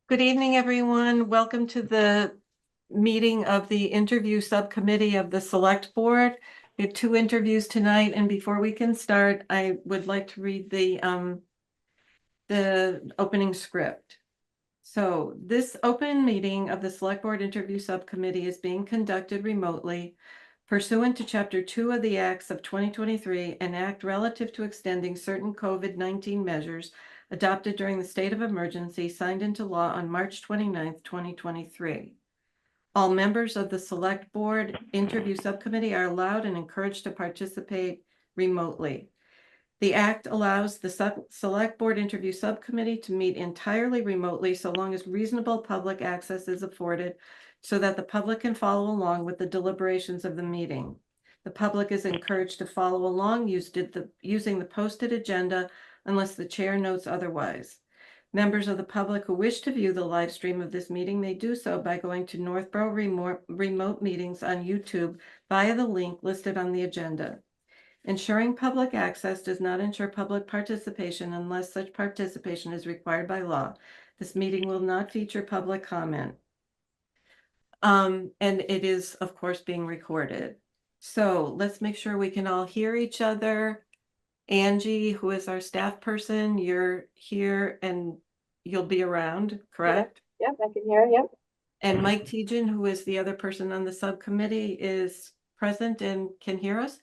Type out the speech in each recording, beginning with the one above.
Good evening, everyone. Welcome to the meeting of the interview subcommittee of the Select Board. We have two interviews tonight, and before we can start, I would like to read the opening script. So this open meeting of the Select Board Interview Subcommittee is being conducted remotely pursuant to Chapter 2 of the Acts of 2023, an act relative to extending certain COVID-19 measures adopted during the state of emergency signed into law on March 29th, 2023. All members of the Select Board Interview Subcommittee are allowed and encouraged to participate remotely. The act allows the Select Board Interview Subcommittee to meet entirely remotely so long as reasonable public access is afforded so that the public can follow along with the deliberations of the meeting. The public is encouraged to follow along using the posted agenda unless the chair notes otherwise. Members of the public who wish to view the live stream of this meeting may do so by going to Northborough Remote Meetings on YouTube via the link listed on the agenda. Ensuring public access does not ensure public participation unless such participation is required by law. This meeting will not feature public comment. And it is, of course, being recorded. So let's make sure we can all hear each other. Angie, who is our staff person, you're here and you'll be around, correct? Yep, I can hear. Yep. And Mike Tejan, who is the other person on the subcommittee, is present and can hear us?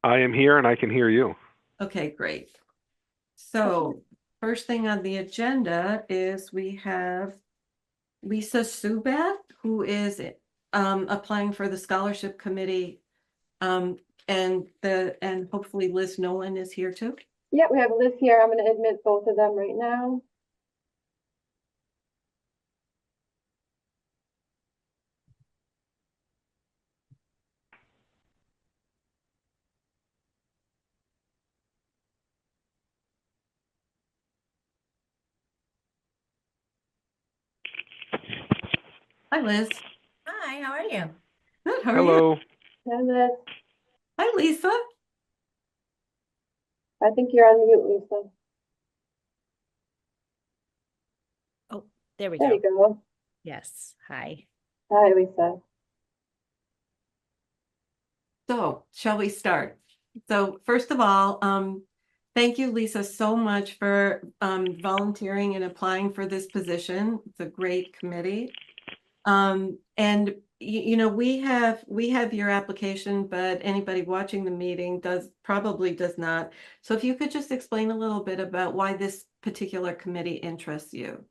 I am here and I can hear you. Okay, great. So first thing on the agenda is we have Lisa Subat, who is applying for the scholarship committee. And hopefully Liz Nolan is here too. Yep, we have Liz here. I'm going to admit both of them right now. Hi, Liz. Hi, how are you? Good, how are you? Hello. Hi, Liz. Hi, Lisa. I think you're on mute, Lisa. Oh, there we There go. you go. Yes. Hi. Hi, Lisa. So shall we start? So first of all, thank you, Lisa, so much for volunteering and applying for this position. It's a great committee. And you know, we have your application, but anybody watching the meeting probably does not. So if you could just explain a little bit about why this particular committee interests you.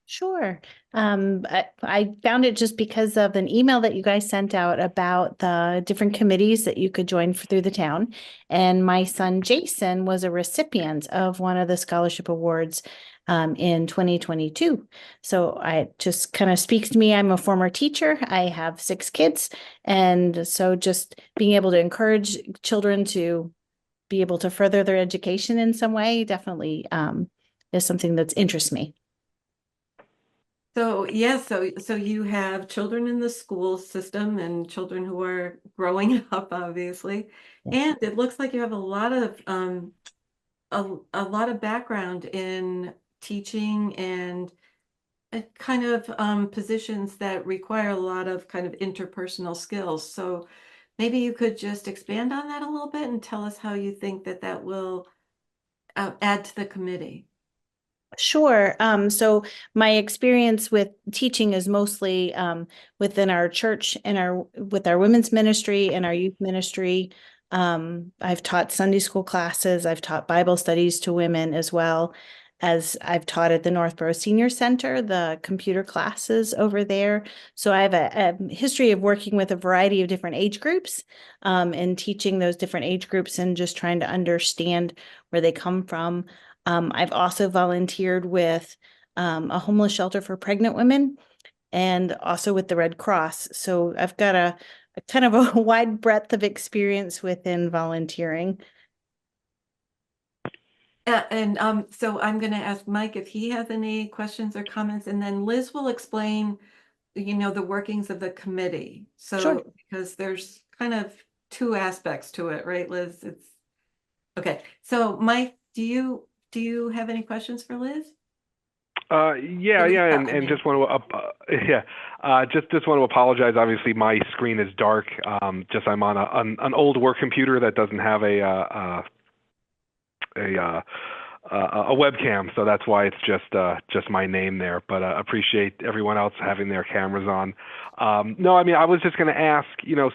Sure. I found it just because of an email that you guys sent out about the different committees that you could join through the town. And my son Jason was a recipient of one of the scholarship awards in 2022. So it just kind of speaks to me. I'm a former teacher. I have 6 kids. And so just being able to encourage children to be able to further their education in some way definitely is something that interests me. So yeah, so you have children in the school system and children who are growing up, obviously, and it looks like you have a lot of a lot of background in teaching and kind of positions that require a lot of kind of interpersonal skills. So maybe you could just expand on that a little bit and tell us how you think that will add to the committee. Sure. So my experience with teaching is mostly within our church and with our women's ministry and our youth ministry. I've taught Sunday school classes. I've taught Bible studies to women as well as I've taught at the Northborough Senior Center, the computer classes over there. So I have a history of working with a variety of different age groups and teaching those different age groups and just trying to understand where they come from. I've also volunteered with a homeless shelter for pregnant women and also with the Red Cross. So I've got a kind of a wide breadth of experience within volunteering. So I'm going to ask Mike if he has any questions or comments, and then Liz will explain, you know, the workings of the committee. So Sure. because there's kind of 2 aspects to it, right, Liz? It's okay. So Mike, do you have any questions for Liz? Yeah, Really yeah, felt and in just want to just want to apologize. Obviously, my screen is dark. Just I'm on an old work computer that doesn't have a a webcam, so that's why it's just my name there. But appreciate everyone else having their cameras on. No, I mean I was just going to ask,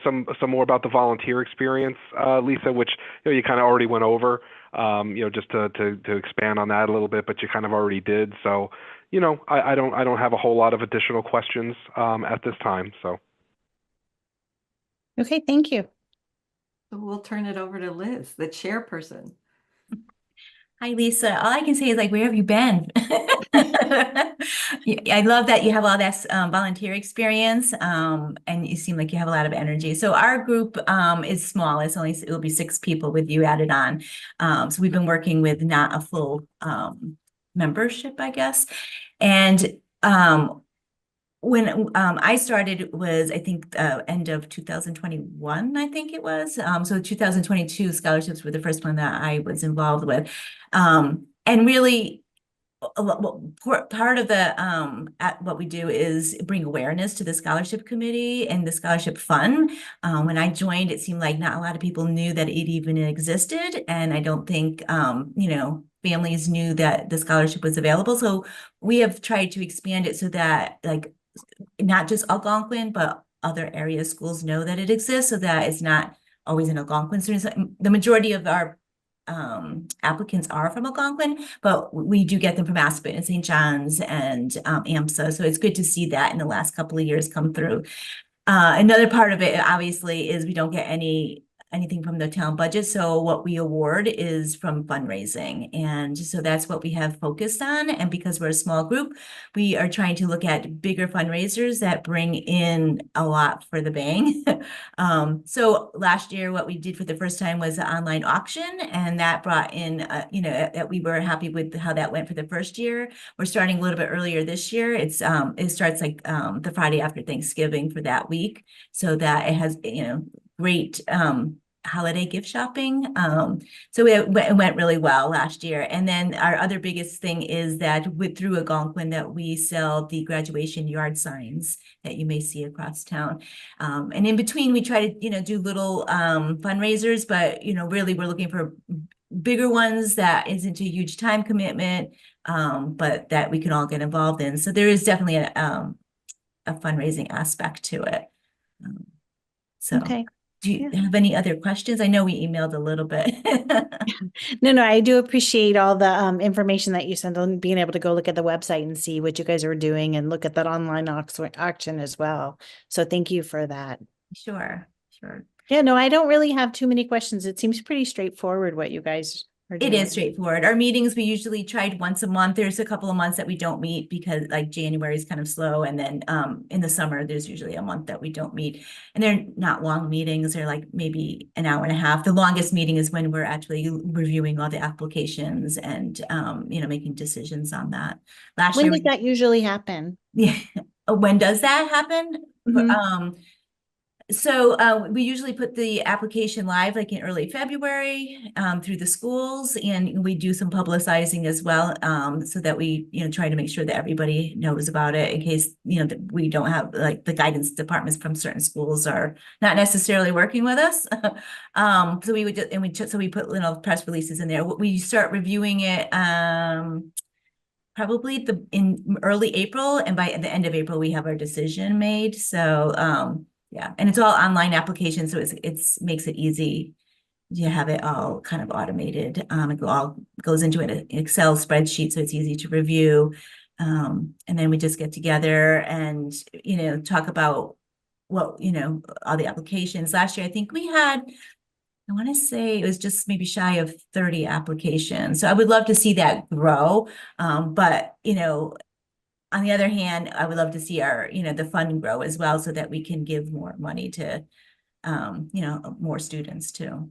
some more about the volunteer experience, Lisa, which you kind of already went over. Just to expand on that a little bit, but you kind of already did. So, I don't have a whole lot of additional questions at this time. So. Okay, thank you. So we'll turn it over to Liz, the chairperson. Hi, Lisa. All I can say is where have you been? I love that you have all this volunteer experience, and you seem like you have a lot of energy. So our group is small. It will be 6 people with you added on. So we've been working with not a full membership, I guess. And when I started, it was, I think, end of 2021, I think it was. So 2022 scholarships were the first one that I was involved with. And really, part of the what we do is bring awareness to the scholarship committee and the scholarship fund. When I joined, it seemed like not a lot of people knew that it even existed, and I don't think families knew that the scholarship was available. So we have tried to expand it so that not just Algonquin, but other area schools know that it exists, so that it's not always an Algonquin student. The majority of our applicants are from Algonquin, but we do get them from Aspen and St. John's and AMSA. So it's good to see that in the last couple of years come through. Another part of it, obviously, is we don't get anything from the town budget. So what we award is from fundraising. And so that's what we have focused on. And because we're a small group, we are trying to look at bigger fundraisers that bring in a lot for the bang. So last year, what we did for the first time was an online auction, and that brought in, that we were happy with how that went for the first year. We're starting a little bit earlier this year. It starts the Friday after Thanksgiving for that week, so that it has, great holiday gift shopping. So it went really well last year. And then our other biggest thing is that through Algonquin that we sell the graduation yard signs that you may see across town. And in between, we try to, do little fundraisers, but, really we're looking for bigger ones that isn't a huge time commitment, but that we can all get involved in. So there is definitely a fundraising aspect to it. So Okay. do you have any other questions? I know we emailed a little bit. No, I do appreciate all the information that you sent on being able to go look at the website and see what you guys are doing and look at that online auction as well. So thank you for that. Sure. Yeah, no, I don't really have too many questions. It seems pretty straightforward what you guys are It doing. is straightforward. Our meetings, we usually tried once a month. There's a couple of months that we don't meet because January is kind of slow. And then in the summer, there's usually a month that we don't meet. And they're not long meetings. They're maybe an hour and a half. The longest meeting is when we're actually reviewing all the applications and, making decisions on that. Last When year, does that usually happen? yeah. When does that happen? Mhm. So we usually put the application live in early February through the schools, and we do some publicizing as well, so that we try to make sure that everybody knows about it in case that we don't have the guidance departments from certain schools are not necessarily working with us. So we would just, we put press releases in there. We start reviewing it probably in early April, and by the end of April we have our decision made. So yeah, and it's all online application, so it's makes it easy. You have it all kind of automated. It all goes into an Excel spreadsheet, so it's easy to review. And then we just get together and talk about what all the applications. Last year, I think we had, I want to say it was just maybe shy of 30 applications. So I would love to see that grow. But on the other hand, I would love to see our, the fund grow as well, so that we can give more money to, more students too.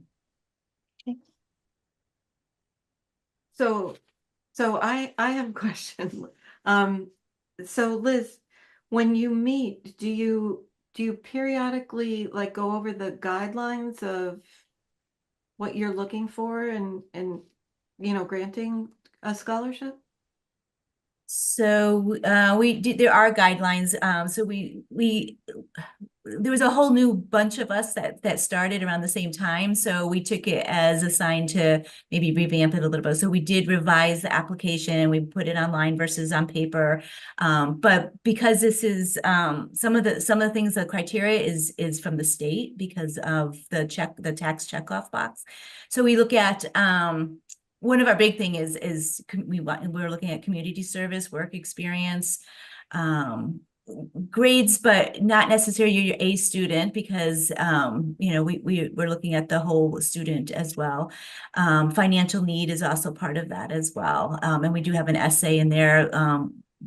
So I have a question. So Liz, when you meet, do you periodically go over the guidelines of what you're looking for and granting a scholarship? So there are guidelines. So there was a whole new bunch of us that started around the same time. So we took it as a sign to maybe revamp it a little bit. So we did revise the application and we put it online versus on paper. But because this is some of the things, the criteria is from the state because of the tax checkoff box. So we look at one of our big thing is we're looking at community service, work experience, grades, but not necessarily your A student because we're looking at the whole student as well. Financial need is also part of that as well. And we do have an essay in there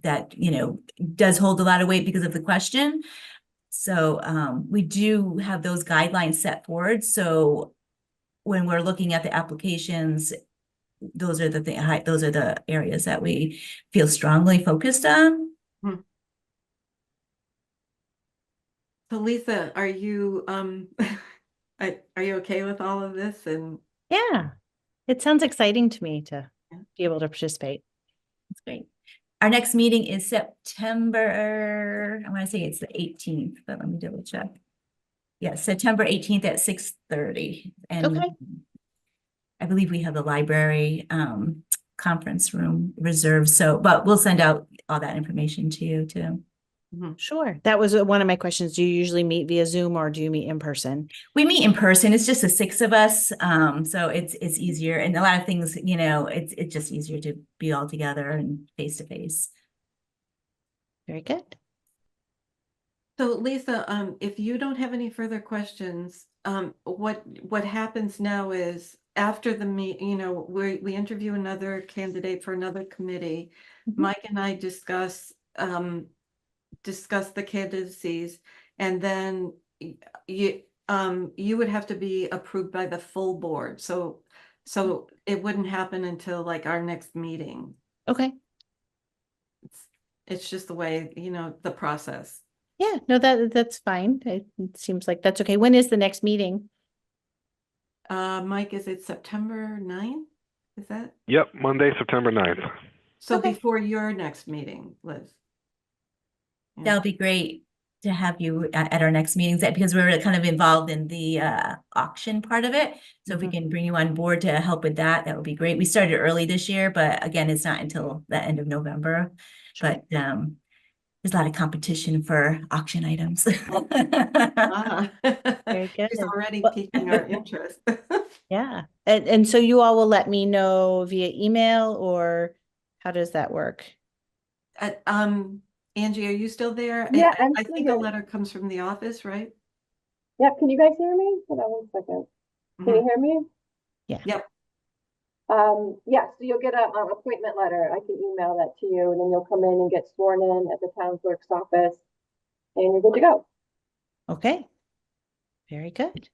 that does hold a lot of weight because of the question. So we do have those guidelines set forward. So when we're looking at the applications, those are the areas that we feel strongly focused on. So Lisa, are you are you okay with all of this? And Yeah, it sounds exciting to me to be able to participate. That's great. Our next meeting is September, I want to say it's the 18th, but let me double check. Yeah, September 18th at 6:30. And Okay. I believe we have the library conference room reserved. So, but we'll send out all that information to you too. Sure. That was one of my questions. Do you usually meet via Zoom or do you meet in person? We meet in person. It's just the 6 of us. So it's easier. And a lot of things, it's just easier to be all together and face to face. Very good. so Lisa, if you don't have any further questions, what happens now is after the we interview another candidate for another committee. Mike and I discuss the candidacies, and then you would have to be approved by the full board. So it wouldn't happen until like our next meeting. Okay. It's just the way, the process. Yeah, no, that's fine. It seems like that's okay. When is the next meeting? Mike, is it September 9th? Is that? Yep, Monday, September 9th. So Okay. before your next meeting, Liz. Yeah. That'll be great to have you at our next meetings because we're kind of involved in the auction part of it. So if we can bring you on board to help with that, that would be great. We started early this year, but again, it's not until the end of November. Sure. But there's a lot of competition for auction items. Very good. She's already Well- piquing our interest. Yeah. And so you all will let me know via email or how does that work? Angie, are you still there? Yeah, I I'm I still think a here. letter comes from the office, right? Yep, can you guys hear me? Hold on 1 second. Can you hear me? Yep. Yeah, so you'll get an appointment letter. I can email that to you, and then you'll come in and get sworn in at the town clerk's office, and you're good to go. Okay. Very good.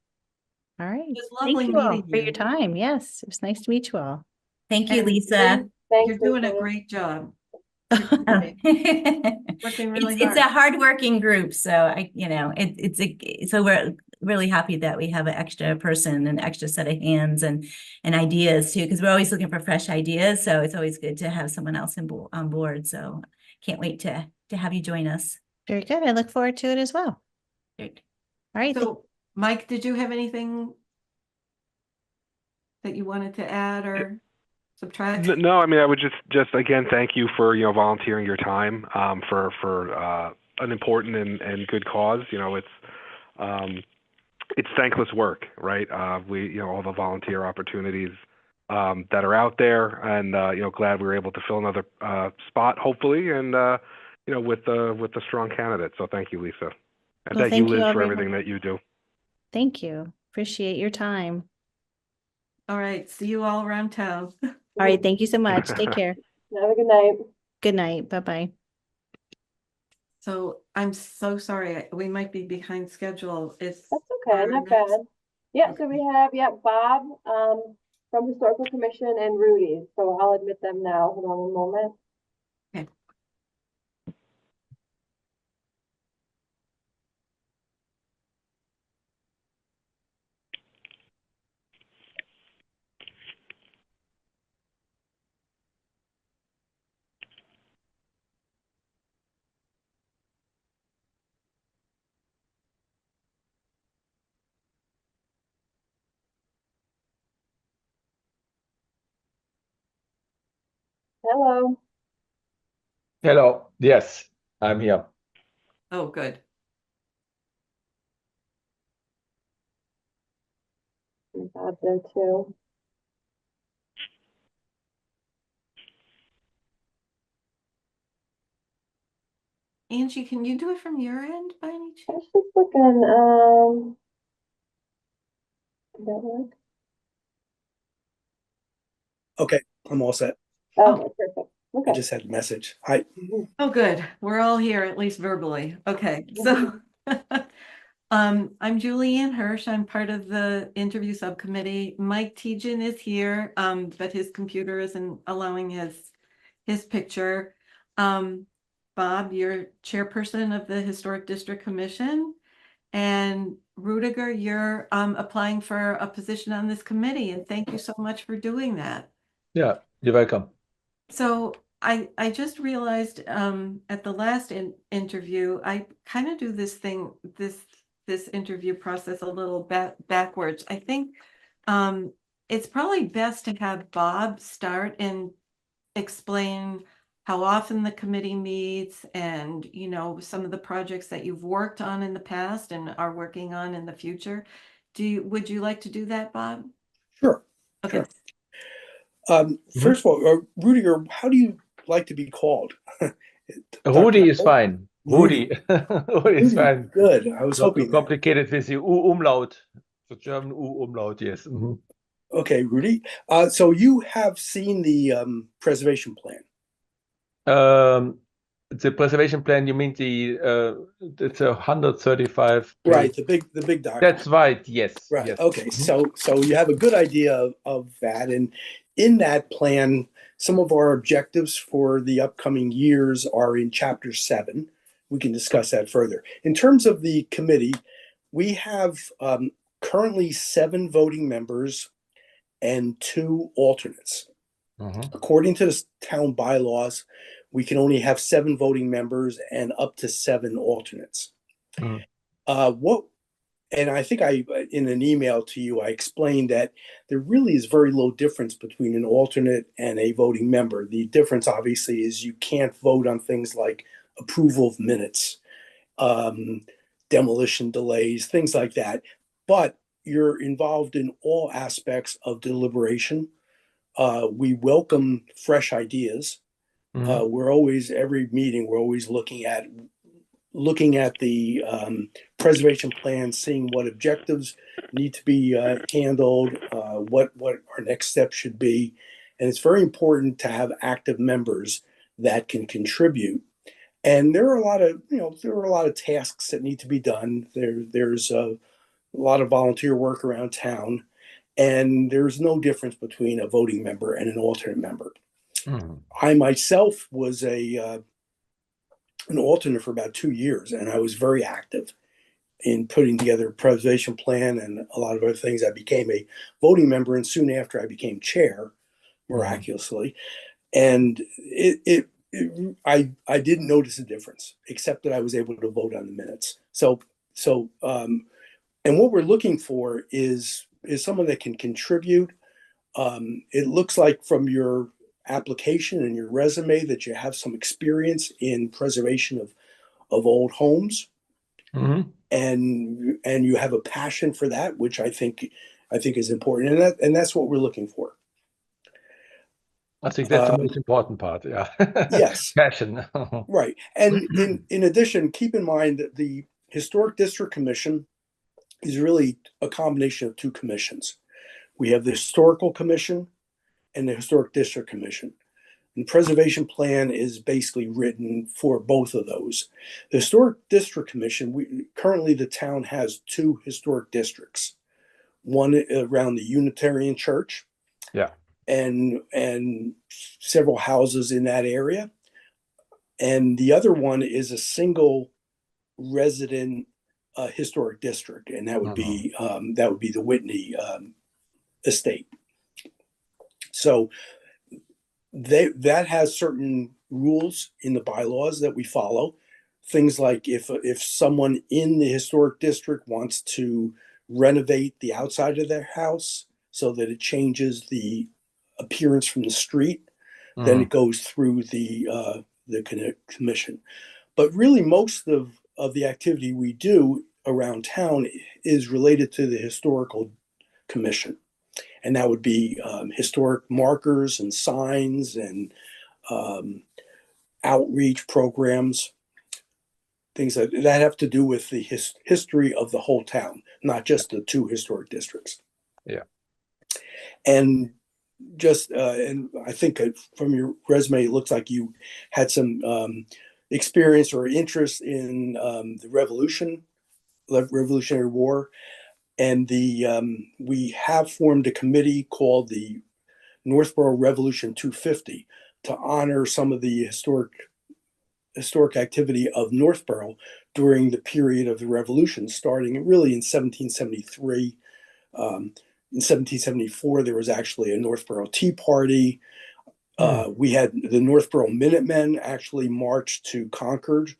All right. It was Thank lovely you all meeting for your you. time. Yes, it was nice to meet you all. Thank you, And Lisa. Lynn, Thanks, you're doing a Lisa. great job. You're doing great. Working really It's a hard. hardworking group, so so we're really happy that we have an extra person, an extra set of hands and ideas too, because we're always looking for fresh ideas. So it's always good to have someone else on board. So can't wait to have you join us. Very good. I look forward to it as well. Great. All right. So, Mike, did you have anything that you wanted to add or subtract? No, I mean, I would just again thank you for volunteering your time for an important and good cause. It's thankless work, right? We all the volunteer opportunities that are out there, and glad we were able to fill another spot, hopefully, and with the strong candidate. So thank you, Lisa, and Well, thank you, thank you Liz, all for very everything much. that you do. Thank you. Appreciate your time. All right. See you all around town. All right. Thank you so much. Take care. Have a good night. Good night. Bye-bye. So I'm so sorry. We might be behind schedule. It's That's okay, our not next- bad. Yeah, so we have, Bob, from Historical Commission and Rudy, so I'll admit them now. Hold on 1 moment. Hello. Hello. Yes, I'm here. Oh, good. Bob's there too. Angie, can you do it from your end by any I chance? was just looking, did that work? Okay, I'm all set. Okay, perfect. I Okay. just had a message. Hi. Oh, good. We're all here, at least verbally. Okay, so I'm Julianne Hirsch. I'm part of the interview subcommittee. Mike Tejan is here, but his computer isn't allowing his picture. Bob, you're chairperson of the Historic District Commission. And Rudiger, you're applying for a position on this committee, and thank you so much for doing that. Yeah, you're welcome. So I just realized at the last interview, I kind of do this thing, this interview process a little backwards. I think it's probably best to have Bob start and explain how often the committee meets and, you know, some of the projects that you've worked on in the past and are working on in the future. Would you like to do that, Bob? Sure. Okay. Sure. First of all, Rudiger, how do you like to be called? Rudy is fine. Rudy. Rudy is Rudy, fine. good. I was Not too hoping that. complicated with the umlaut. The German umlaut, yes. Okay, Rudy. So you have seen the preservation plan. The preservation plan, you mean it's a 135 Right, page. the big document. That's right, yes. Right. Yes. Okay. So you have a good idea of that. And in that plan, some of our objectives for the upcoming years are in chapter 7. We can discuss that further. In terms of the committee, we have currently 7 voting members and 2 alternates. According to the town bylaws, we can only have 7 voting members and up to 7 alternates. And I think in an email to you, I explained that there really is very low difference between an alternate and a voting member. The difference, obviously, is you can't vote on things like approval of minutes, demolition delays, things like that. But you're involved in all aspects of deliberation. We welcome fresh ideas. We're always, every meeting, we're always looking at the preservation plan, seeing what objectives need to be handled, what our next step should be. And it's very important to have active members that can contribute. And there are a lot of tasks that need to be done. There's a lot of volunteer work around town, and there's no difference between a voting member and an alternate member. I myself was an alternate for about 2 years, and I was very active in putting together a preservation plan and a lot of other things. I became a voting member, and soon after I became chair, miraculously. And I didn't notice a difference, except that I was able to vote on the minutes. And what we're looking for is someone that can contribute. It looks like from your application and your resume that you have some experience in preservation of old homes, and you have a passion for that, which I think is important, and that's what we're looking for. I think that's the most important part. Yeah. Yes. Passion. Right. And in addition, keep in mind that the Historic District Commission is really a combination of 2 commissions. We have the Historical Commission and the Historic District Commission. And the preservation plan is basically written for both of those. The Historic District Commission, currently the town has 2 historic districts. One around the Unitarian Church, yeah, and several houses in that area. And the other one is a single resident historic district, and that would be the Whitney estate. So that has certain rules in the bylaws that we follow. Things like if someone in the historic district wants to renovate the outside of their house so that it changes the appearance from the street, then it goes through the commission. But really, most of the activity we do around town is related to the historical commission, and that would be historic markers and signs and outreach programs, things that have to do with the history of the whole town, not just the 2 historic districts. Yeah. And just and I think from your resume, it looks like you had some experience or interest in the Revolutionary War, and we have formed a committee called the Northborough Revolution 250 to honor some of the historic activity of Northborough during the period of the Revolution, starting really in 1773. In 1774, there was actually a Northborough Tea Party. We had the Northborough Minutemen actually march to Concord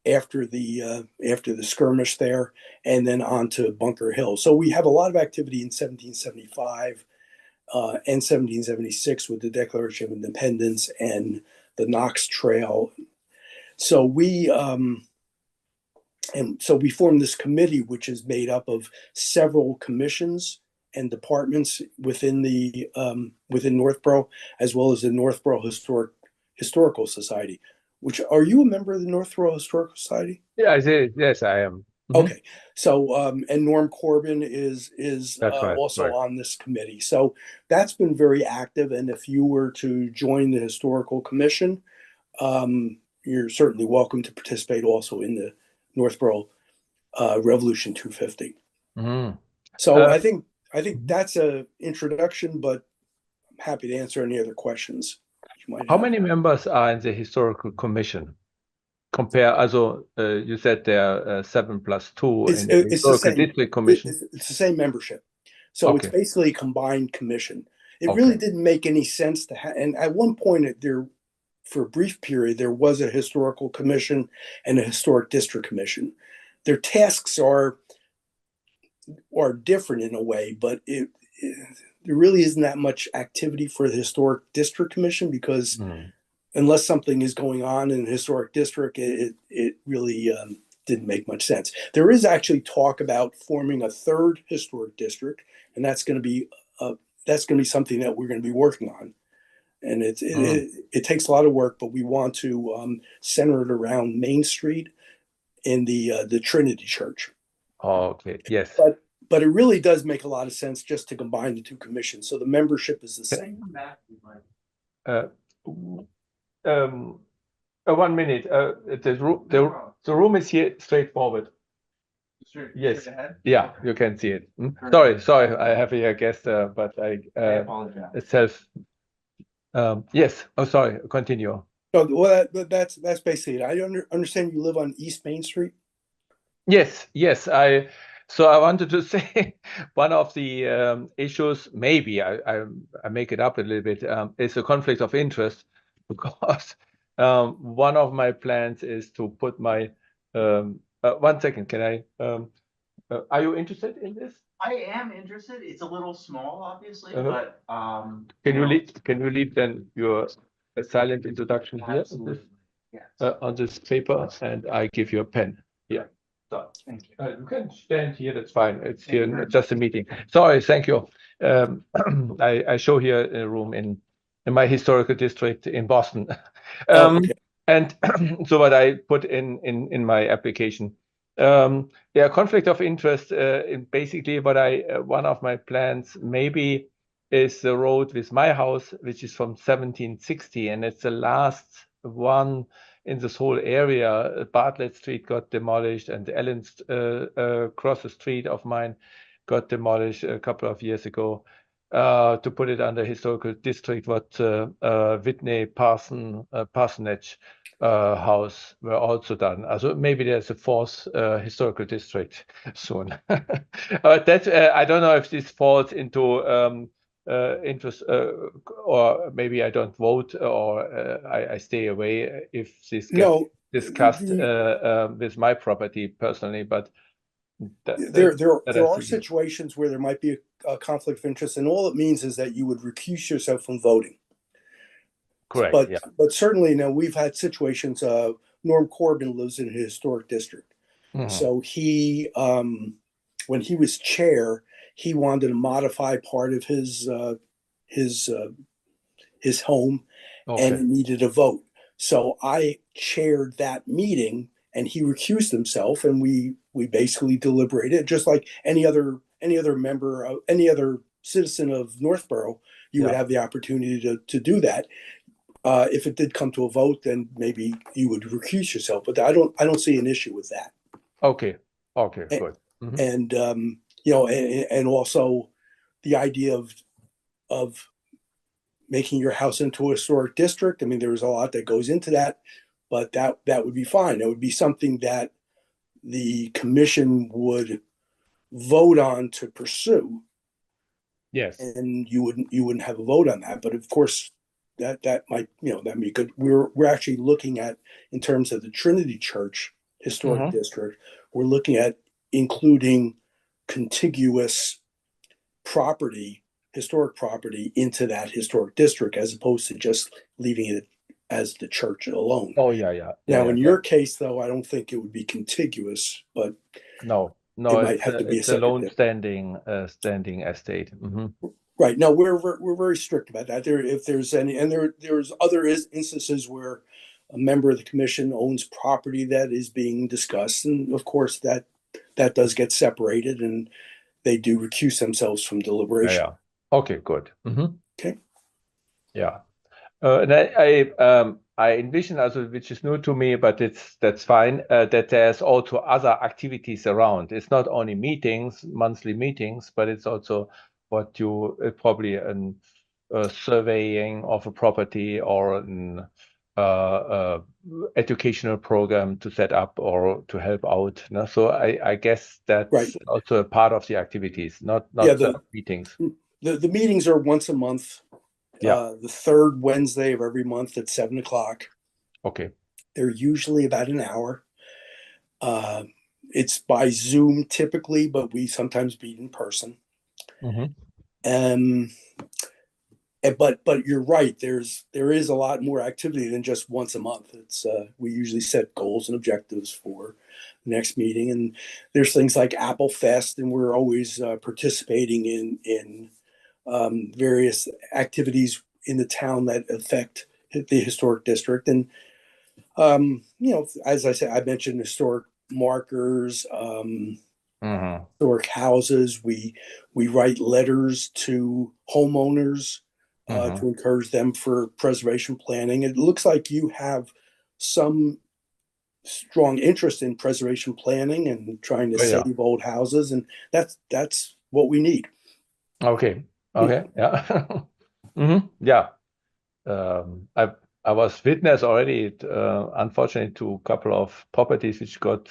after the skirmish there, and then on to Bunker Hill. So we have a lot of activity in 1775 and 1776 with the Declaration of Independence and the Knox Trail. So we formed this committee, which is made up of several commissions and departments within Northborough, as well as the Northborough Historical Society. Which, are you a member of the Northborough Historical Society? Yeah, I say yes, I am. Okay, so and Norm Corbin is That's right, also right. on this committee. So that's been very active. And if you were to join the historical commission, you're certainly welcome to participate also in the Northborough Revolution 250. So I think that's an introduction, but I'm happy to answer any other questions you might How have. many members are in the historical commission? You said there are 7 plus 2 in the historical district commission. It's the same membership. So it's basically a combined commission. It really didn't make any sense to have, and at one point for a brief period, there was a historical commission and a historic district commission. Their tasks are different in a way, but there really isn't that much activity for the historic district commission because unless something is going on in the historic district, it really didn't make much sense. There is actually talk about forming a 3rd historic district, and that's going to be something that we're going to be working on. And it takes a lot of work, but we want to center it around Main Street and the Trinity Church. Oh, okay. Yes. But it really does make a lot of sense just to combine the 2 commissions. So the membership is the same. 1 minute. The room is here straight forward. Yes. Yeah, you can see it. Sorry. I have here a guest, but I apologize. Itself. Yes. Oh, sorry. Continue. No, well, that's basically it. I understand you live on East Main Street. Yes. So I wanted to say one of the issues, maybe I make it up a little bit, is a conflict of interest, because one of my plans is to put my 1 second. Can I? Are you interested in this? I am interested. It's a little small, obviously, but can you leave then your silent introduction here on this paper, and I give you a pen. Yeah. Thank you. You can stand here. That's fine. It's here just a meeting. Sorry. Thank you. I show here a room in my historical district in Boston. And so what I put in my application. Conflict of interest. Basically, one of my plans maybe is the road with my house, which is from 1760, and it's the last one in this whole area. Bartlett Street got demolished, and Ellen across the street of mine got demolished a couple of years ago. To put it under historical district, what Whitney parsonage house were also done. So maybe there's a 4th historical district soon. But that I don't know if this falls into interest, or maybe I don't vote, or I stay away if this gets discussed with my property personally. But there are situations where there might be a conflict of interest, and all it means is that you would recuse yourself from voting. correct. But Yeah. but certainly now we've had situations. Norm Corbin lives in a historic district, Mhm. so he when he was chair, he wanted to modify part of his home, and Okay. it needed a vote. So I chaired that meeting, and he recused himself, and we basically deliberated just like any other member of any other citizen of Northborough. You would Yeah. have the opportunity to do that. If it did come to a vote, then maybe you would recuse yourself. But I don't see an issue with that. Okay. Okay. And, Good. Mhm. and and also the idea of making your house into a historic district. I mean, there's a lot that goes into that, but that would be fine. It would be something that the commission would vote on to pursue, Yes. and you wouldn't have a vote on that. But of course, that might that be good. We're actually looking at, in terms of the Trinity Church historic district, we're looking at including contiguous property, historic property, into that historic district, as opposed to just leaving it as the church alone. Oh, yeah. Yeah. Now, Yeah. in Yeah. your case, though, I don't think it would be contiguous, but No. it No. might have to be a It's a separate lone standing estate. Mhm. right. No, we're very strict about that. If there's any, and there's other instances where a member of the commission owns property that is being discussed, and of course that does get separated, and they do recuse themselves from Yeah. deliberation. Yeah. Okay. Good. Mhm. Okay. Yeah. And I envision also, which is new to me, but that's fine, that there's also other activities around. It's not only meetings, monthly meetings, but it's also what you probably surveying of a property, or an educational program to set up or to help out. No? So I guess that's Right. also a part of the activities, not Yeah, the meetings. The meetings are once a month. Yeah. The third Wednesday of every month at 7:00. Okay. They're usually about an hour. It's by Zoom typically, but we sometimes meet in person. Mhm. But you're right. There is a lot more activity than just once a month. It's we usually set goals and objectives for the next meeting, and there's things like Apple Fest, and we're always participating in various activities in the town that affect the historic district. And as I said, I mentioned historic markers, historic houses. We write letters to homeowners to encourage them for preservation planning. It looks like you have some strong interest in preservation planning and trying to Oh, yeah. save old houses, and that's what we need. Okay. Okay. Yeah. Yeah. I was witness already, unfortunately, to a couple of properties which got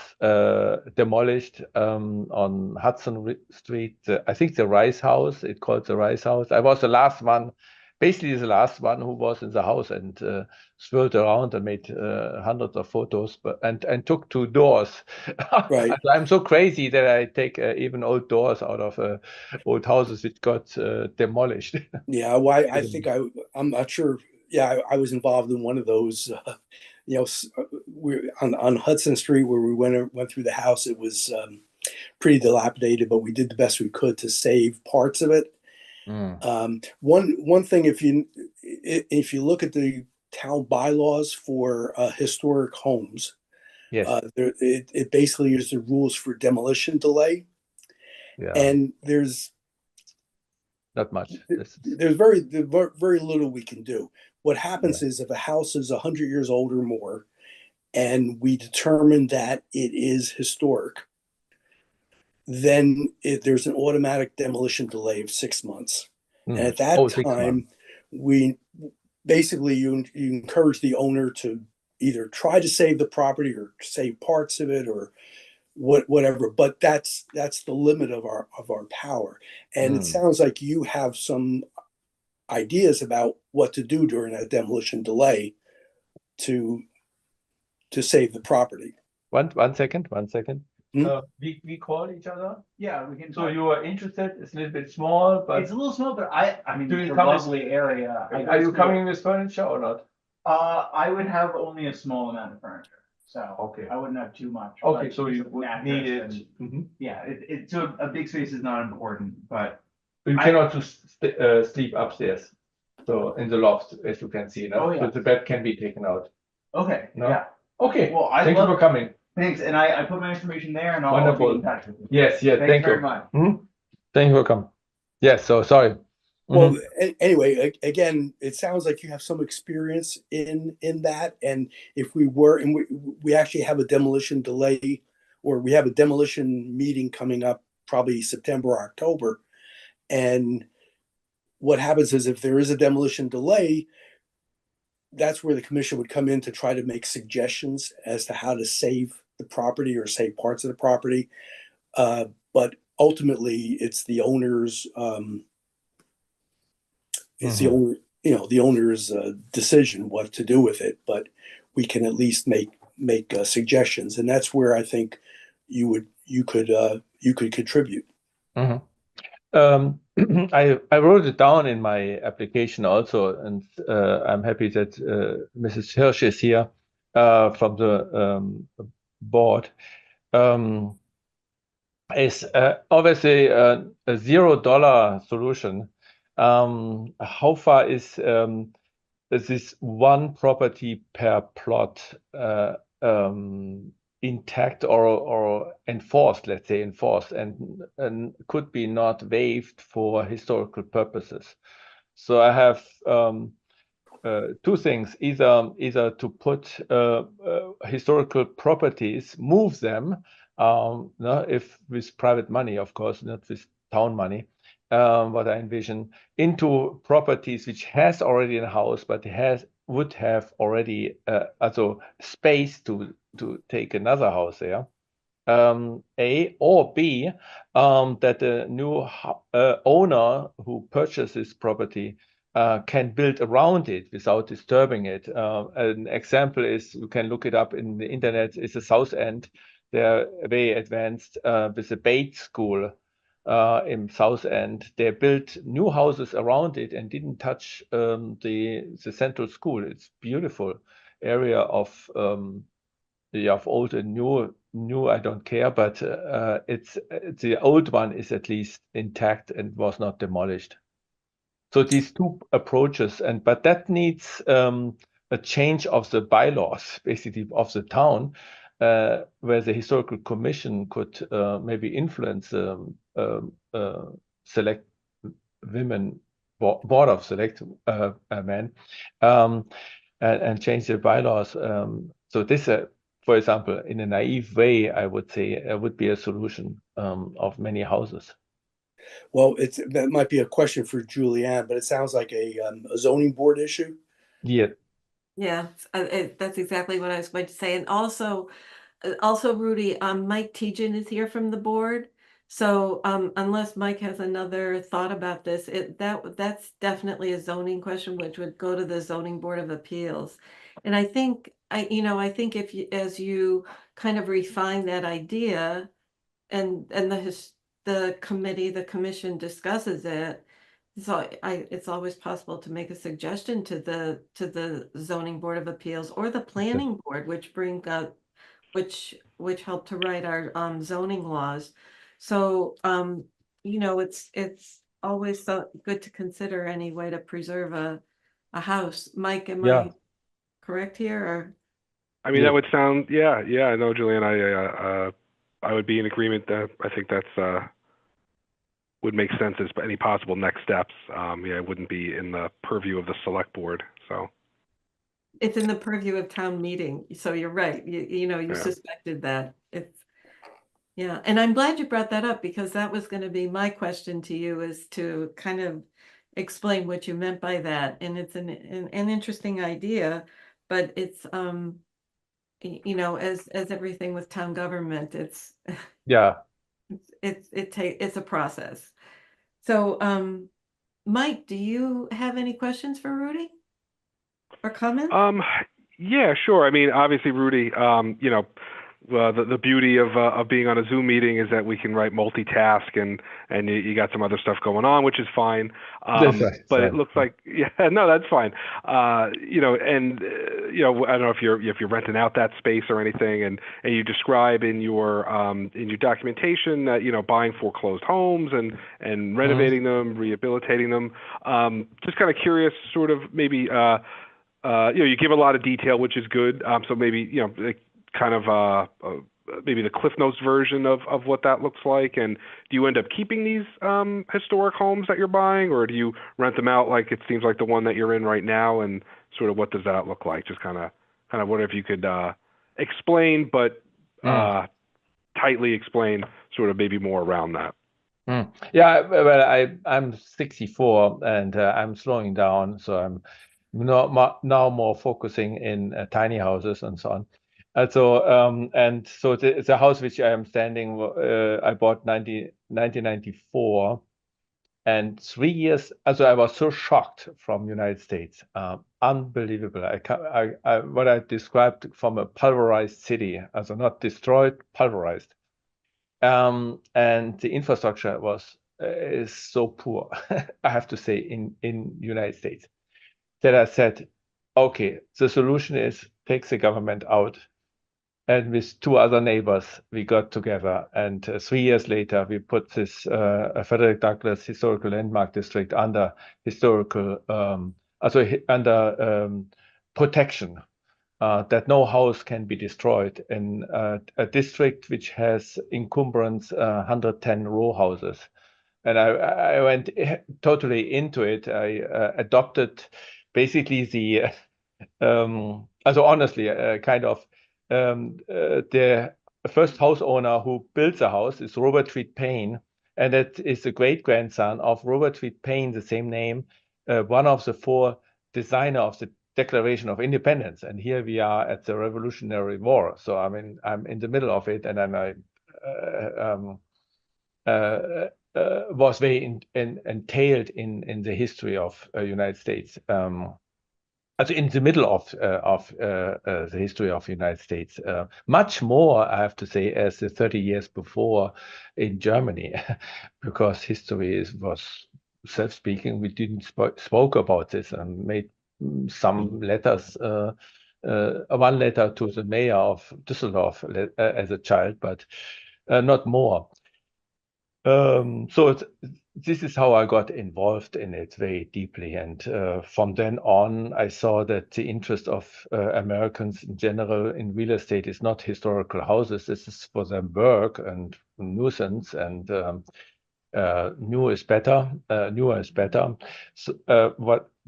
demolished on Hudson Street. I think the Rice House, it called the Rice House. I was the last one, basically the last one who was in the house, and swirled around and made hundreds of photos, and took 2 doors. Right. I'm so crazy that I take even old doors out of old houses which got demolished. Yeah, well, I think I'm not sure. Yeah, I was involved in one of those. We on Hudson Street where we went through the house. It was pretty dilapidated, but we did the best we could to save parts of it. One thing, if you look at the town bylaws for historic homes, Yes. It basically is the rules for demolition delay, Yeah. and there's Not much. there's very little we can do. What happens is, if a house is 100 years old or more, and we determine that it is historic, then there's an automatic demolition delay of 6 months. And at that 6 time, months. we basically you encourage the owner to either try to save the property or save parts of it or whatever. But that's the limit of our power. And it sounds like you have some ideas about what to do during that demolition delay to save the property. One second. We call each other? Yeah, we can. So you are interested? It's a little bit small, but It's a little small, but I mean, Do you it's a come with- lovely area. are you coming with furniture or not? I would have only a small amount of furniture, so Okay. I wouldn't have too much. Okay, but so you just a would mattress need it. and- Mhm. Yeah, so a big space is not important, but You I- cannot just sleep upstairs. So in the loft, as you can see, no? Oh, yeah. So the bed can be taken out. okay, No? yeah, Okay, Well, I thank you love- for coming. thanks. And I put my information there, and I'll be Wonderful. in touch with you. Yes, yes, Thanks thank very you. much. Thank you for coming. Yes, so sorry. Well, anyway, again, it sounds like you have some experience in that. And if we were, and we actually have a demolition delay, or we have a demolition meeting coming up probably September or October. And what happens is if there is a demolition delay, that's where the commission would come in to try to make suggestions as to how to save the property or save parts of the property. But ultimately, it's the owner's it's the owner, the owner's decision what to do with it. But we can at least make suggestions, and that's where I think you could contribute. I wrote it down in my application also, and I'm happy that Mrs. Hirsch is here from the board. Is obviously a $0 solution. How far is this one property per plot intact or enforced, let's say enforced, and could be not waived for historical purposes? So I have two things: either to put historical properties, move them, no, if with private money, of course, not with town money, what I envision, into properties which has already a house, but would have already also space to take another house there. A or B, that the new owner who purchases property can build around it without disturbing it. An example is, you can look it up in the internet, is the South End. They're very advanced with the Bates School in South End. They built new houses around it and didn't touch the central school. It's beautiful area of old and new. I don't care, but it's the old one is at least intact and was not demolished. So these two approaches, but that needs a change of the bylaws, basically of the town, where the historical commission could maybe influence select women board of select men, and change the bylaws. So this, for example, in a naive way, I would say would be a solution of many houses. Well, that might be a question for Julianne, but it sounds like a zoning board issue. Yeah. Yeah, that's exactly what I was going to say. And also Rudy, Mike Tejan is here from the board. So unless Mike has another thought about this, that's definitely a zoning question, which would go to the Zoning Board of Appeals. And I think if you, as you kind of refine that idea, and the commission discusses it, so it's always possible to make a suggestion to the Zoning Board of Appeals or the Planning Board, which bring up which help to write our zoning laws. So it's always so good to consider any way to preserve a house. Mike, am I correct here? Or I mean, that would sound, yeah, I know, Julian, I would be in agreement that I think that's would make sense as any possible next steps. It wouldn't be in the purview of the select board, so. It's in the purview of town meeting, so you're right. You suspected that. Yeah, and I'm glad you brought that up, because that was going to be my question to you, is to kind of explain what you meant by that. And it's an interesting idea, but it's as everything with town government, it's it's a process. So Mike, do you have any questions for Rudy or comments? Yeah, sure. I mean, obviously, Rudy, the beauty of being on a Zoom meeting is that we can multitask and you got some other stuff going on, which is fine. That's right, But right. it looks like, yeah, no, that's fine. You know, and you know, I don't know if you're renting out that space or anything, and you describe in your documentation that, you know, buying foreclosed homes and renovating them, rehabilitating them. Just kind of curious, sort of maybe you know, you give a lot of detail, which is good. So maybe, you know, like, kind of maybe the Cliff Notes version of what that looks like. And do you end up keeping these historic homes that you're buying, or do you rent them out like it seems like the one that you're in right now? And sort of what does that look like? Just kind of wonder if you could explain, but tightly explain, sort of maybe more around that. Yeah, well, I'm 64 and I'm slowing down, so I'm now more focusing in tiny houses and so on. And so the house which I am standing, I bought 1994, and 3 years. Also, I was so shocked from United States, unbelievable. What I described from a pulverized city, also not destroyed, pulverized. And the infrastructure is so poor, I have to say, in United States, that I said, okay, the solution is take the government out. And with 2 other neighbors, we got together, and 3 years later, we put this Frederick Douglass Historical Landmark District under protection. That no house can be destroyed in a district which has encumbrance 110 row houses. And I went totally into it. I adopted basically the, honestly, kind of the first house owner who built the house is Robert Reed Payne, and that is the great-grandson of Robert Reed Payne, the same name, one of the 4 designer of the Declaration of Independence. And here we are at the Revolutionary War. So I mean, I'm in the middle of it, and then I was very entailed in the history of United States. Also in the middle of the history of United States, much more, I have to say, as the 30 years before in Germany, because history was self-speaking. We didn't spoke about this and made some letters, one letter to the mayor of Düsseldorf as a child, but not more. So this is how I got involved in it very deeply. And from then on, I saw that the interest of Americans in general in real estate is not historical houses. This is for them work and nuisance, and newer is better. So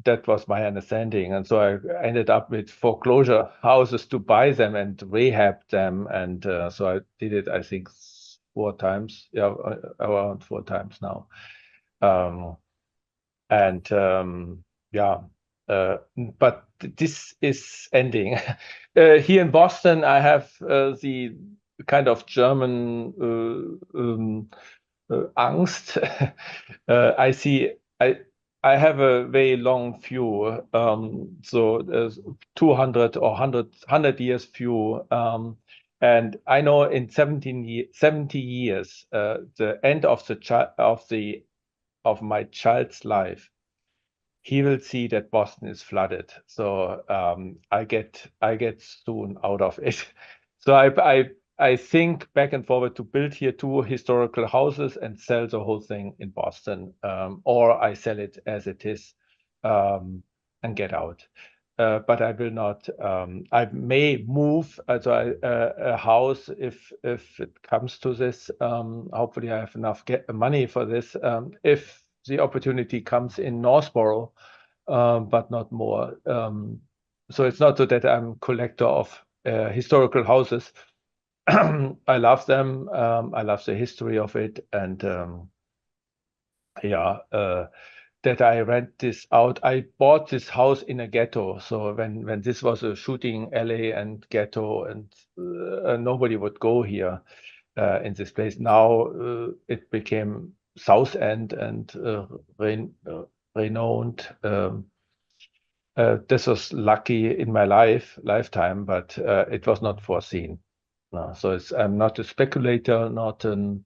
that was my understanding. And so I ended up with foreclosure houses to buy them and rehab them. And so I did it, I think, 4 times, yeah, around 4 times now. Yeah, but this is ending. Here in Boston, I have the kind of German angst. I see. I have a very long view, so 200 or 100 years view. And I know in 70 years, the end of my child's life, he will see that Boston is flooded. So I get soon out of it. So I think back and forward to build here 2 historical houses and sell the whole thing in Boston, or I sell it as it is and get out. But I will not. I may move a house if it comes to this. Hopefully, I have enough money for this. If the opportunity comes in Northborough, but not more. So it's not so that I'm a collector of historical houses. I love them. I love the history of it, and yeah. That I rent this out. I bought this house in a ghetto. So when this was a shooting alley and ghetto, and nobody would go here in this place. Now it became South End and renowned. This was lucky in my lifetime, but it was not foreseen. No, so I'm not a speculator, not an.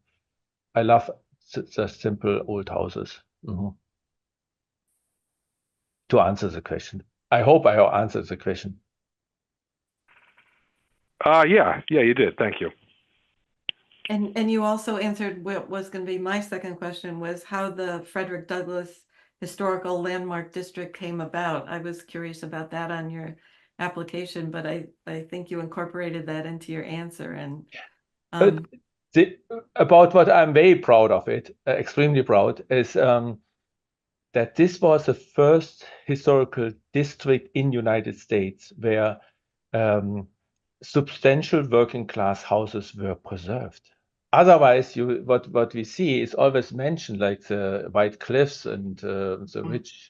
I love just simple old houses. To answer the question, I hope I answered the question. Yeah, you did. Thank you. And you also answered what was going to be my second question, was how the Frederick Douglass Historical Landmark District came about. I was curious about that on your application, but I think you incorporated that into your answer. And about what I'm very proud of it, extremely proud, is that this was the first historical district in United States where substantial working class houses were preserved. Otherwise, what we see is always mentioned, like the White Cliffs and the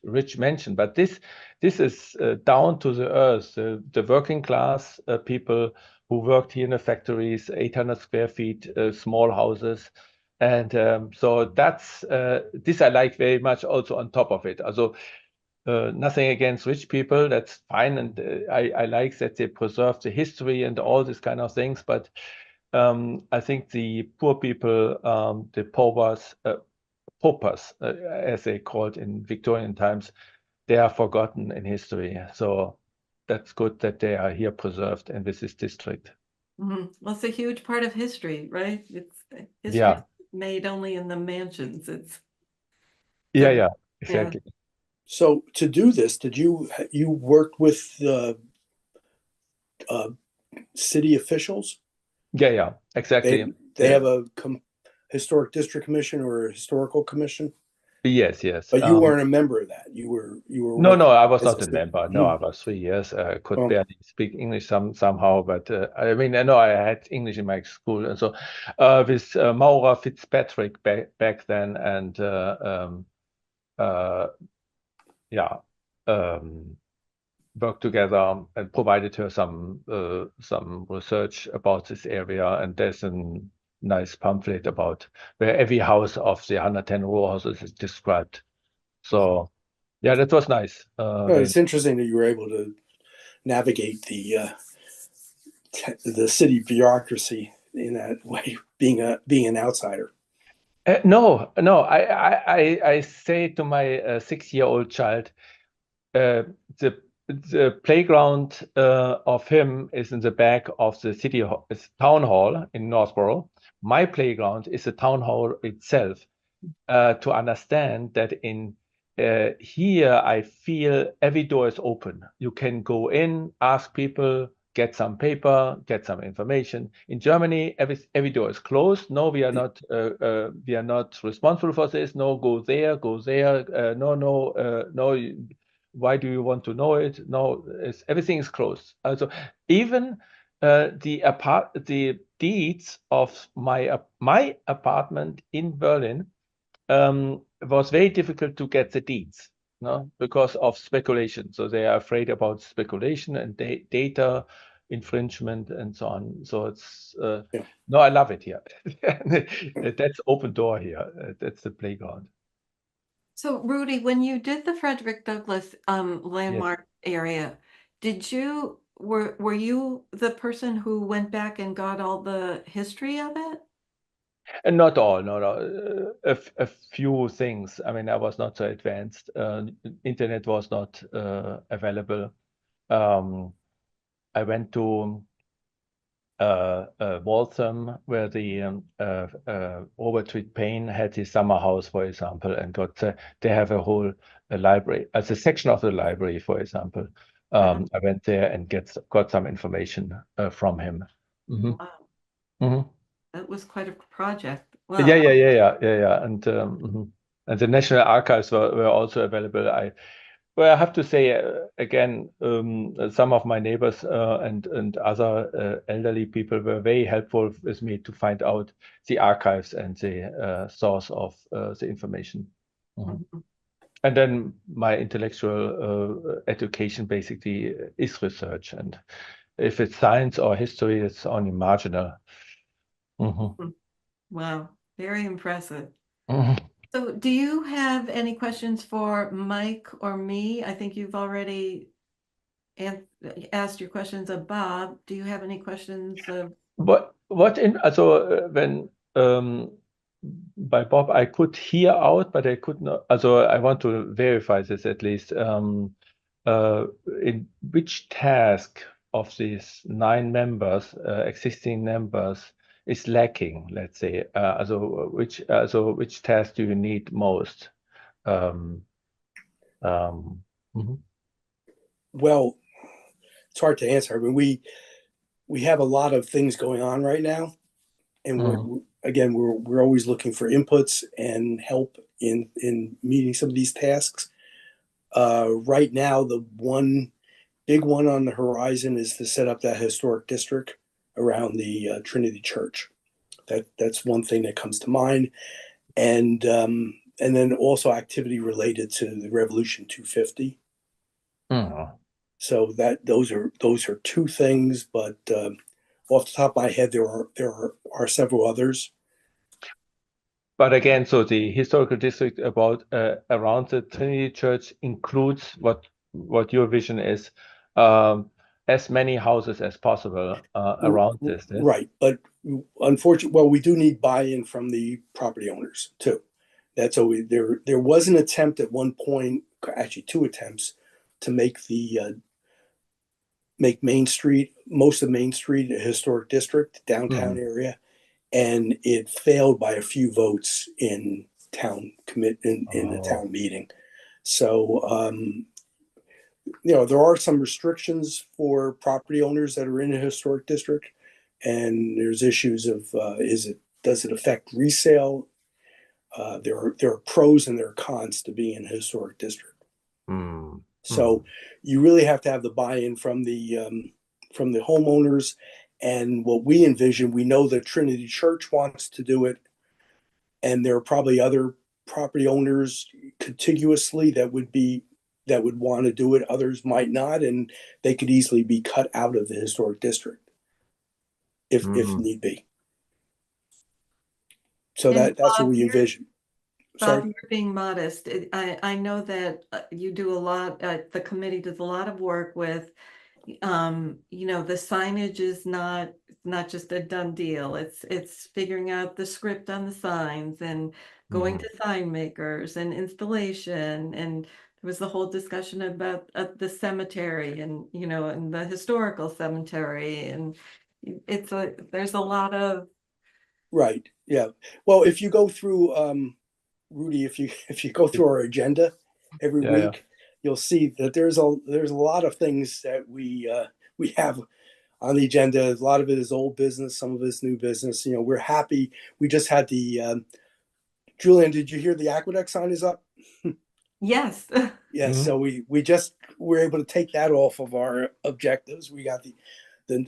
rich mansion. But this is down to the earth. The working class people who worked here in the factories, 800 square feet, small houses. And so that's this I like very much also on top of it. Also, nothing against rich people, that's fine. And I like that they preserve the history and all these kind of things. But I think the poor people, the paupers, as they called in Victorian times, they are forgotten in history. So that's good that they are here preserved in this district. well, it's a huge part of history, right? It's history made only in the mansions. It's Exactly. So to do this, did you worked with the city officials? Yeah, exactly. They have a historic district commission or a historical commission? Yes. But you weren't a member of that. You were. No, I was as not a member. No, I was 3 years. I could barely speak English somehow, but I mean, I know I had English in my school, and so with Maura Fitzpatrick back then, and worked together and provided her some research about this area. And there's a nice pamphlet about where every house of the 110 row houses is described. So yeah, that was nice. It's interesting that you were able to navigate the city bureaucracy in that way, being an outsider. No, I say to my 6-year-old child, the playground of him is in the back of the town hall in Northborough. My playground is the town hall itself. To understand that in here, I feel every door is open. You can go in, ask people, get some paper, get some information. In Germany, every door is closed. No, we are not responsible for this. No, go there. No. Why do you want to know it? No, everything is closed. Also, even the deeds of my apartment in Berlin was very difficult to get the deeds, because of speculation. So they are afraid about speculation and data infringement and so on. So it's no, I love it here. That's open door here. That's the playground. So Rudy, when you did the Frederick Douglass landmark area, were you the person who went back and got all the history of it? And not all, no. A few things. I mean, I was not so advanced. Internet was not available. I went to Waltham, where the Robert Treat Paine had his summer house, for example, and they have a whole library, as a section of the library, for example. I went there and got some information from him. Wow. That was quite a project. Wow. Yeah. And the National Archives were also available. I have to say again, some of my neighbors and other elderly people were very helpful with me to find out the archives and the source of the information. And then my intellectual education basically is research, and if it's science or history, it's only marginal. Wow, very impressive. So do you have any questions for Mike or me? I think you've already asked your questions of Bob. Do you have any questions of what in also when by Bob I could hear out, but I could not. Also I want to verify this at least. In which task of these 9 members, existing members, is lacking? Let's say. Which task do you need most? Mhm. Well, it's hard to answer. I mean, we have a lot of things going on right now, and we're always looking for inputs and help in meeting some of these tasks. Right now, the one big one on the horizon is to set up that historic district around the Trinity Church. That's one thing that comes to mind, and then also activity related to the Revolution 250. So those are 2 things, but off the top of my head, there are several others. But again, so the historical district about around the Trinity Church includes what your vision is, as many houses as possible around this. Yes? Right, but unfortunately, well, we do need buy-in from the property owners too. That's always there was an attempt at one point, actually 2 attempts, to make Main Street, most of Main Street, a historic district, downtown area, and it failed by a few votes in the town meeting. So there are some restrictions for property owners that are in a historic district, and there's issues of does it affect resale? There are pros and there are cons to being in a historic district. So you really have to have the buy-in from the homeowners. And what we envision, we know that Trinity Church wants to do it, and there are probably other property owners contiguously that would want to do it. Others might not, and they could easily be cut out of the historic district if need be. So And that's Bob, what we envision. Bob, you're being modest. I know that you do a lot, the committee does a lot of work with, the signage is not just a done deal. It's figuring out the script on the signs and going to sign makers and installation. And there was the whole discussion about the cemetery and, and the historical cemetery. And there's a lot of. Right. Yeah. Well, if you go through, Rudy, if you go through our agenda every week, you'll see that there's a lot of things that we have on the agenda. A lot of it is old business, some of it is new business. We're happy. We just had the Julian, did you hear the aqueduct sign is up? Yes. Yes. So we just were able to take that off of our objectives. We got the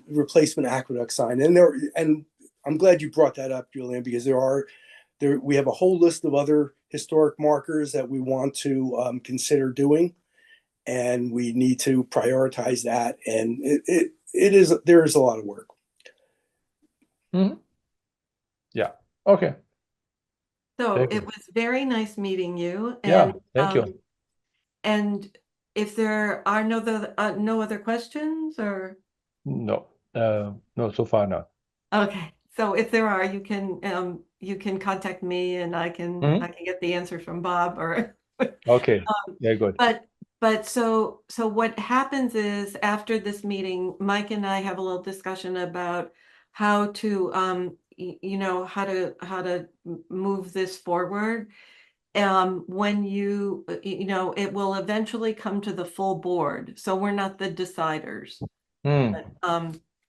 replacement aqueduct sign, and I'm glad you brought that up, Julian, because we have a whole list of other historic markers that we want to consider doing, and we need to prioritize that. And there is a lot of work. Yeah. Okay. So it was very nice meeting you. And, thank you. And if there are no other questions, or no, so far not. Okay. So if there are, you can contact me, and I can get the answer from Bob or. Okay. Yeah, good. But so what happens is, after this meeting, Mike and I have a little discussion about how to how to move this forward. When it will eventually come to the full board, so we're not the deciders. But,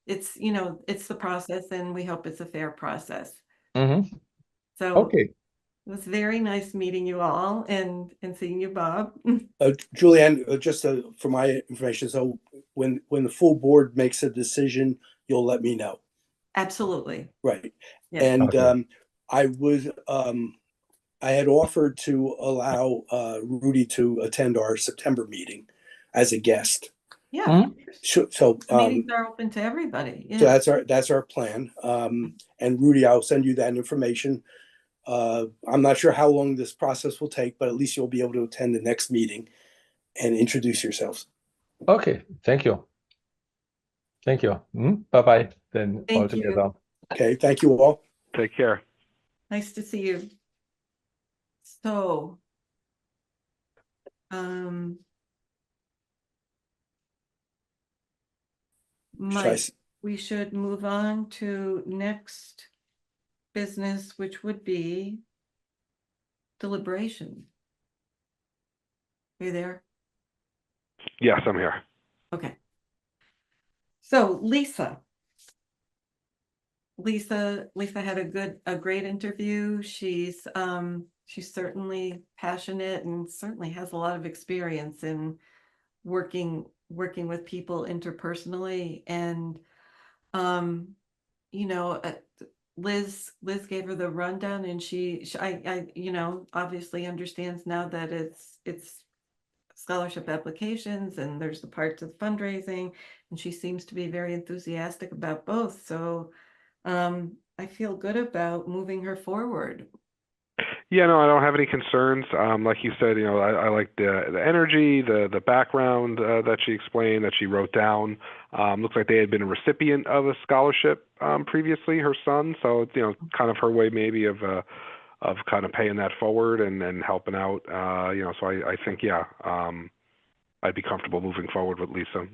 it's the process, and we hope it's a fair process. So okay. It was very nice meeting you all and seeing you, Bob. Julianne, just for my information, so when the full board makes a decision, you'll let me know. Absolutely. Right. Yeah. And I had offered to allow Rudy to attend our September meeting as a guest. Yeah. So meetings are open to everybody. Yeah. So that's our plan. And Rudy, I'll send you that information. I'm not sure how long this process will take, but at least you'll be able to attend the next meeting and introduce yourselves. Okay, thank you. Thank you. Bye-bye then all Thank you. together. Okay, thank you all. Take care. Nice to see you. So, um, Should I Mike, s- we should move on to next business, which would be deliberation. Are you there? Yes, I'm here. Okay. So Lisa had a great interview. She's certainly passionate and certainly has a lot of experience in working with people interpersonally. And you know, Liz gave her the rundown, and I obviously understands now that it's scholarship applications and there's the parts of fundraising, and she seems to be very enthusiastic about both. So I feel good about moving her forward. Yeah, no, I don't have any concerns. Like you said, I like the energy, the background that she explained, that she wrote down. Looks like they had been a recipient of a scholarship previously, her son. So it's kind of her way maybe of kind of paying that forward and helping out. So I think I'd be comfortable moving forward with Lisa.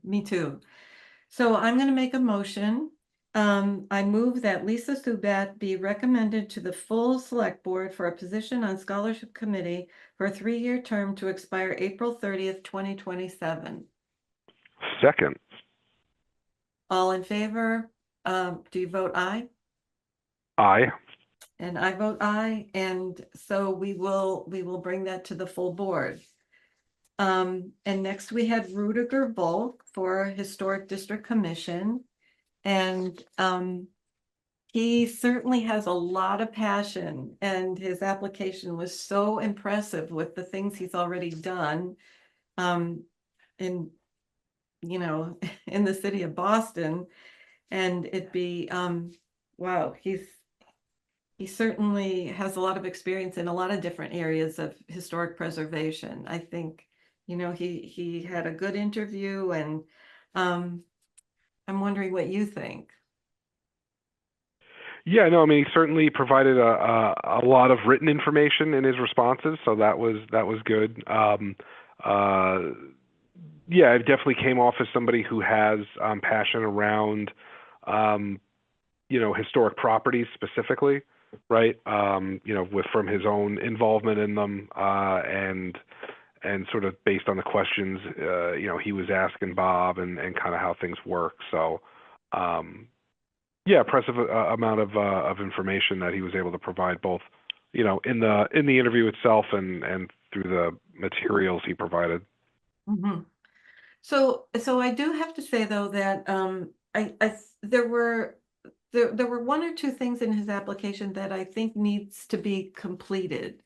Me too. So I'm going to make a motion. I move that Lisa Subat be recommended to the full select board for a position on scholarship committee for a 3-year term to expire April 30th, 2027. Second. All in favor? Do you vote aye? Aye. And I vote aye. And so we will bring that to the full board. And next we had Rudiger Volk for Historic District Commission. And he certainly has a lot of passion, and his application was so impressive with the things he's already done in in the city of Boston. And it'd be wow, he certainly has a lot of experience in a lot of different areas of historic preservation. I think he had a good interview, and I'm wondering what you think. Yeah, no, I mean, he certainly provided a lot of written information in his responses, so that was good. Yeah, it definitely came off as somebody who has passion around, historic properties specifically, right? From his own involvement in them, and sort of based on the questions, he was asking Bob and kind of how things work. So, yeah, impressive amount of information that he was able to provide, both in the interview itself and through the materials he provided. Mm-hmm. So I do have to say though that there were 1 or 2 things in his application that I think needs to be completed.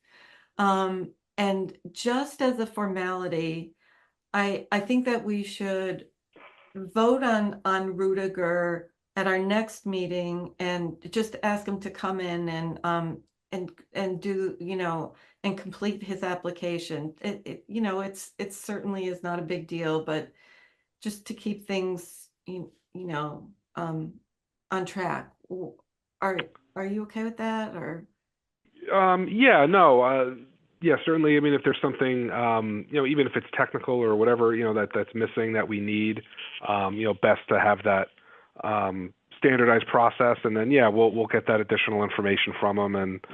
And just as a formality, I think that we should vote on Rudiger at our next meeting and just ask him to come in and do, and complete his application. It certainly is not a big deal, but just to keep things, on track. Are you okay with that, or? Yeah, no, yeah, certainly. I mean, if there's something, even if it's technical or whatever, that's missing that we need, best to have that standardized process, and then we'll get that additional information from them, and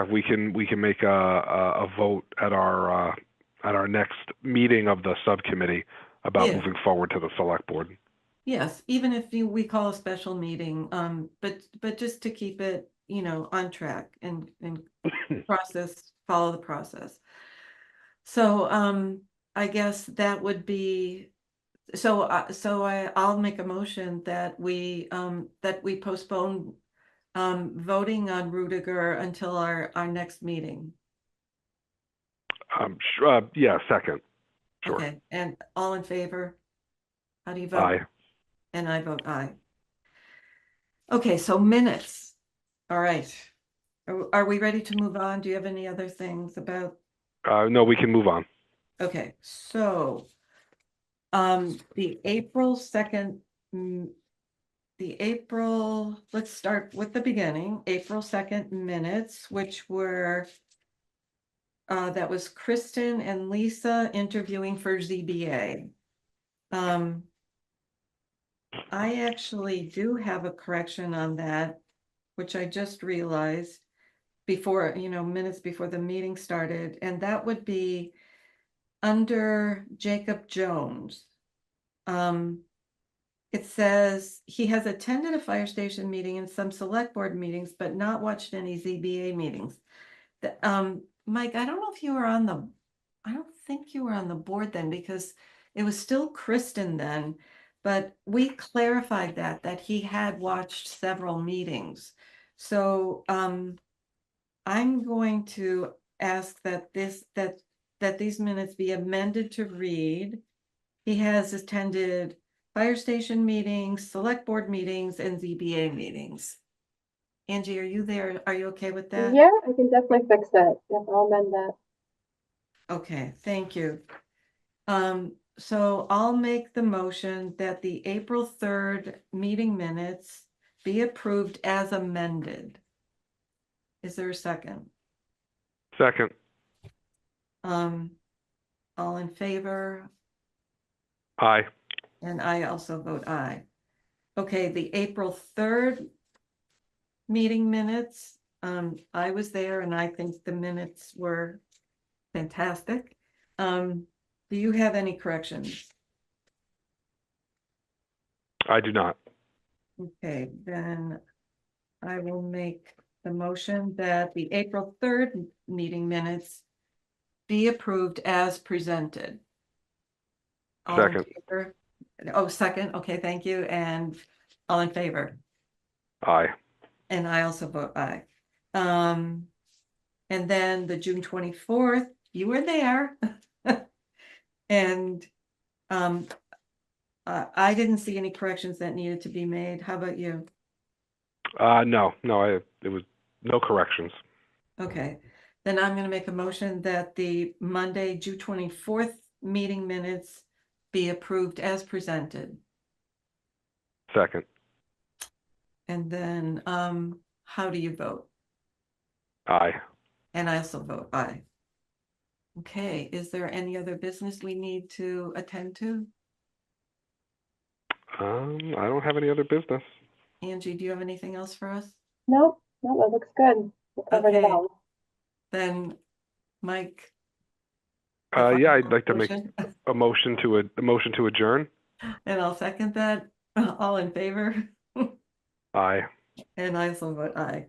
we can make a vote at our next meeting of the subcommittee about moving forward to the select board. Yes, even if we call a special meeting, but just to keep it, on track and follow the process. So, I guess that would be, I'll make a motion that we postpone voting on Rudiger until our next meeting. Yeah, second. Sure. Okay, and all in favor? How do you vote? Aye. And I vote aye. Okay, so minutes. All right. Are we ready to move on? Do you have any other things about? No, we can move on. Okay, so The April 2nd, let's start with the beginning, April 2nd minutes, which were, that was Kristen and Lisa interviewing for ZBA. I actually do have a correction on that, which I just realized before, minutes before the meeting started, and that would be under Jacob Jones. It says he has attended a fire station meeting and some select board meetings, but not watched any ZBA meetings. Mike, I don't know if you were on the, I don't think you were on the board then, because it was still Kristen then, but we clarified that he had watched several meetings. So, I'm going to ask that these minutes be amended to read. He has attended fire station meetings, select board meetings, and ZBA meetings. Angie, are you there? Are you okay with that? Yeah, I can definitely fix that. Yep, I'll amend that. Okay, thank you. So I'll make the motion that the April 3rd meeting minutes be approved as amended. Is there a second? Second. All in favor? Aye. And I also vote aye. Okay, the April 3rd meeting minutes, I was there and I think the minutes were fantastic. Do you have any corrections? I do not. Okay, then I will make the motion that the April 3rd meeting minutes be approved as presented. All in Second. favor? Oh, second. Okay, thank you. And all in favor? Aye. And I also vote aye. And then the June 24th, you were there. And I didn't see any corrections that needed to be made. How about you? No, it was no corrections. Okay, then I'm gonna make a motion that the Monday, June 24th meeting minutes be approved as presented. Second. And then, how do you vote? Aye. And I also vote aye. Okay, is there any other business we need to attend to? I don't have any other business. Angie, do you have anything else for us? No, that looks good. We covered it Okay. all. Then, Mike? Yeah, I'd like to make a motion to adjourn. And I'll second that. All in favor? Aye. And I also vote aye.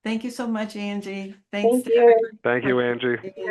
Thank you so much, Angie. Thanks Thank to you. everyone. Thank you, Angie. participating.